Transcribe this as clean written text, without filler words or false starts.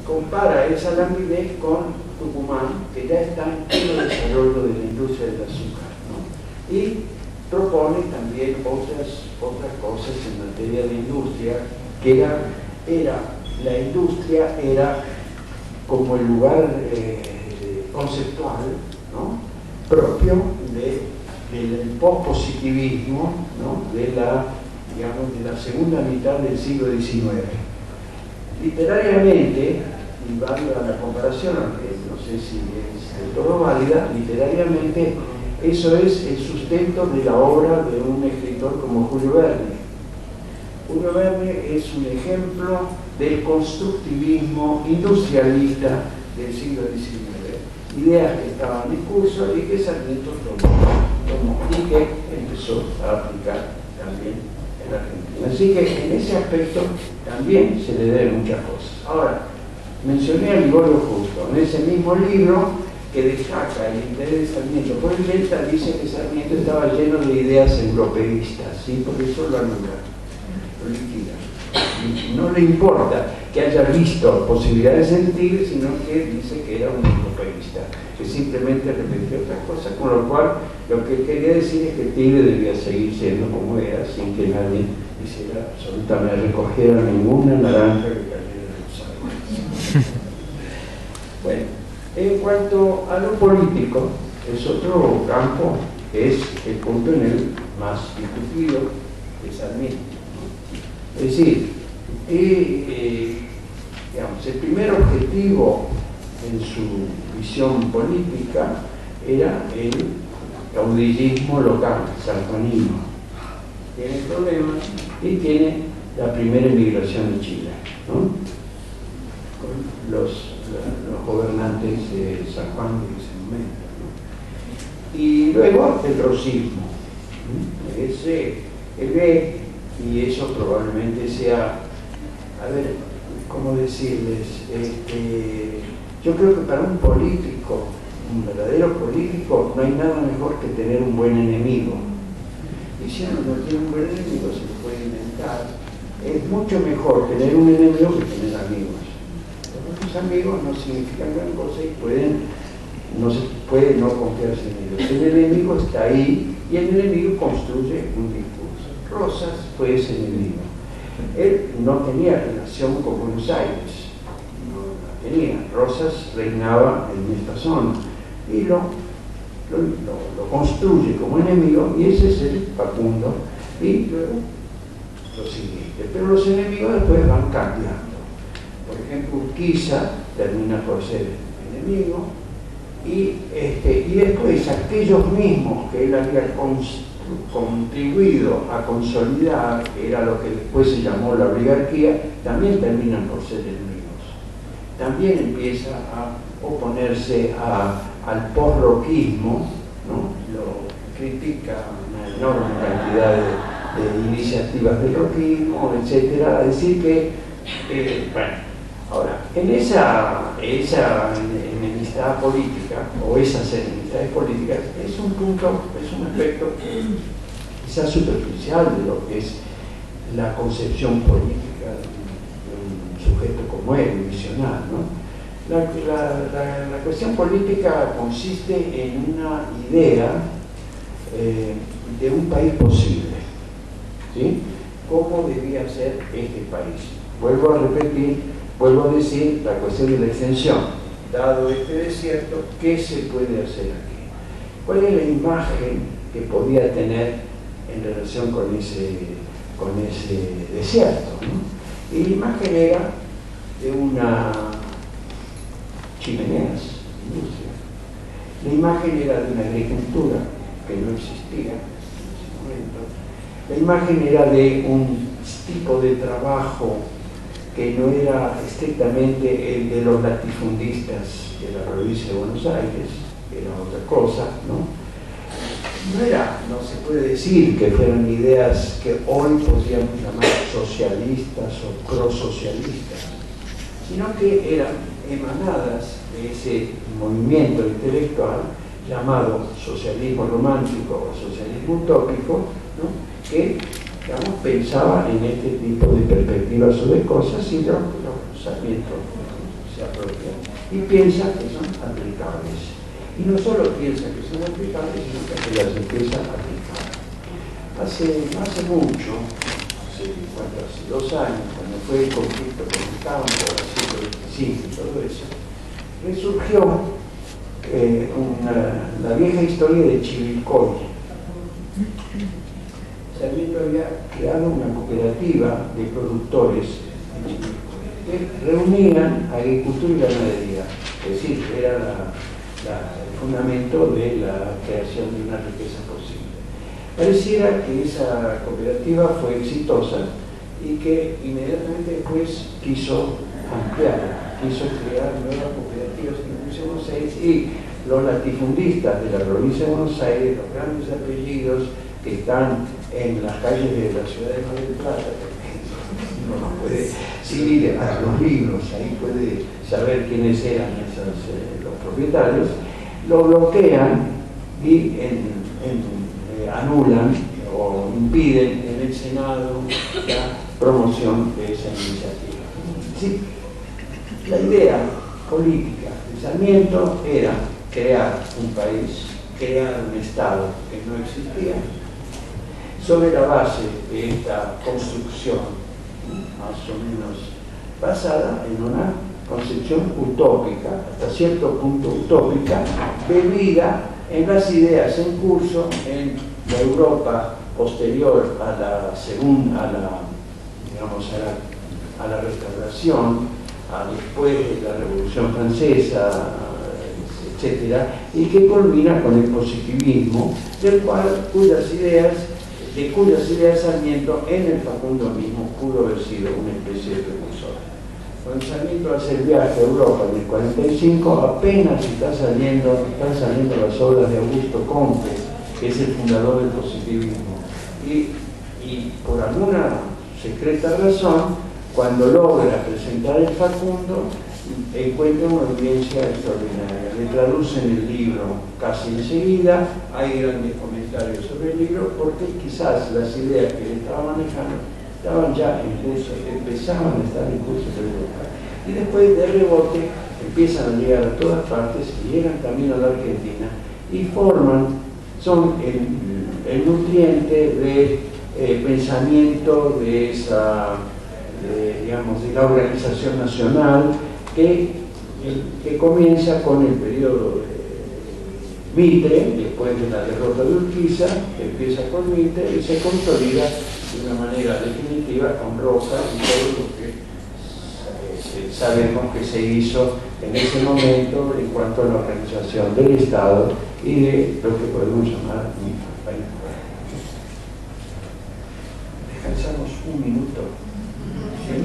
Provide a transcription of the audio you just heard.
compara esa languidez con Tucumán, que ya está en pleno desarrollo de la industria del azúcar, ¿no? Y propone también otras cosas en materia de industria, que la industria era como el lugar conceptual, ¿no?, propio del pospositivismo, ¿no?, de la segunda mitad del siglo XIX. Literariamente, y valga la comparación, aunque no sé si es del todo válida, literariamente eso es el sustento de la obra de un escritor como Julio Verne. Julio Verne es un ejemplo del constructivismo industrialista del siglo XIX, ideas que estaban en curso y que Sarmiento tomó y que empezó a aplicar también en la Argentina. Así que en ese aspecto también se le deben muchas cosas. Ahora, mencioné a Ligorio Justo. En ese mismo libro, que destaca el interés de Sarmiento por el Delta, dice que Sarmiento estaba lleno de ideas europeístas, ¿sí? Por eso lo anula, lo liquida. No le importa que haya visto posibilidades de sentir, sino que dice que era un europeísta, que simplemente repetía otras cosas, con lo cual lo que quería decir es que Tigre debía seguir siendo como era, sin que nadie hiciera absolutamente, recogiera ninguna naranja que cayera en los árboles. Bueno, en cuanto a lo político, es otro campo que es el punto en el más discutido de Sarmiento. Es decir, digamos, el primer objetivo en su visión política era el caudillismo local, sanjuanino. Tiene problemas y tiene la primera emigración de Chile, ¿no?, con los gobernantes de San Juan en ese momento, ¿no? Y luego el rosismo, ¿no? Él ve, y eso probablemente sea, a ver, ¿cómo decirles? Yo creo que para un político, un verdadero político, no hay nada mejor que tener un buen enemigo. Y si uno no tiene un buen enemigo, se lo puede inventar. Es mucho mejor tener un enemigo que tener amigos. Los amigos no significan gran cosa y no se puede no confiarse en ellos. El enemigo está ahí y el enemigo construye un discurso. Rosas fue ese enemigo. Él no tenía relación con Buenos Aires, no la tenía. Rosas reinaba en esta zona y lo construye como enemigo, y ese es el Facundo, y luego lo siguiente. Pero los enemigos después van cambiando. Por ejemplo, Urquiza termina por ser enemigo, y después aquellos mismos que él había contribuido a consolidar, que era lo que después se llamó la oligarquía, también terminan por ser enemigos. También empieza a oponerse al posroquismo, ¿no? Lo critica una enorme cantidad de iniciativas del roquismo, etcétera, a decir que, bueno, ahora, en esa enemistad política, o esas enemistades políticas, es un aspecto quizás superficial de lo que es la concepción política de un sujeto como él, visionario, ¿no? La cuestión política consiste en una idea de un país posible, ¿sí? ¿Cómo debía ser este país? Vuelvo a repetir, vuelvo a decir la cuestión de la extensión. Dado este desierto, ¿qué se puede hacer aquí? ¿Cuál es la imagen que podía tener en relación con ese desierto, ¿no? Y la imagen era de una chimeneas, industria. La imagen era de una agricultura que no existía en ese momento. La imagen era de un tipo de trabajo que no era estrictamente el de los latifundistas de la provincia de Buenos Aires, era otra cosa, ¿no? No se puede decir que fueran ideas que hoy podríamos llamar socialistas o prosocialistas, sino que eran emanadas de ese movimiento intelectual llamado socialismo romántico o socialismo utópico, ¿no? Que, digamos, pensaba en este tipo de perspectivas o de cosas, y Sarmiento se apropian y piensan que son aplicables. Y no solo piensan que son aplicables, sino que las empiezan a aplicar. Hace mucho, hace 2 años, cuando fue el conflicto con el campo, así, y todo eso, resurgió la vieja historia de Chivilcoy. Sarmiento había creado una cooperativa de productores en Chivilcoy que reunían agricultura y ganadería, es decir, era el fundamento de la creación de una riqueza posible. Pareciera que esa cooperativa fue exitosa y que inmediatamente después quiso ampliar, quiso crear nuevas cooperativas en la provincia de Buenos Aires, y los latifundistas de la provincia de Buenos Aires, los grandes apellidos que están en las calles de la ciudad de Mar del Plata, uno los puede, si mire a los libros, ahí puede saber quiénes eran los propietarios, lo bloquean y anulan o impiden en el Senado la promoción de esa iniciativa. Sí, la idea política de Sarmiento era crear un país, crear un Estado que no existía, sobre la base de esta construcción, más o menos basada en una concepción utópica, hasta cierto punto utópica, bebida en las ideas en curso en la Europa posterior a la Restauración, después de la Revolución Francesa, etcétera, y que culmina con el positivismo, cuyas ideas Sarmiento en el Facundo mismo pudo haber sido una especie de precursor. Cuando Sarmiento hace el viaje a Europa en el 45, apenas están saliendo las obras de Augusto Comte, que es el fundador del positivismo. Y por alguna secreta razón, cuando logra presentar el Facundo, encuentra una audiencia extraordinaria. Le traducen el libro casi enseguida, hay grandes comentarios sobre el libro, porque quizás las ideas que él estaba manejando estaban ya en curso, empezaban a estar en curso de Europa. Y después de rebote empiezan a llegar a todas partes y llegan también a la Argentina y son el nutriente de pensamiento de la organización nacional que comienza con el periodo de Mitre, después de la derrota de Urquiza, empieza con Mitre y se consolida de una manera definitiva con Roca y todo lo que sabemos que se hizo en ese momento en cuanto a la organización del Estado y de lo que podemos llamar un país. Descansamos un minuto. ¿Sí?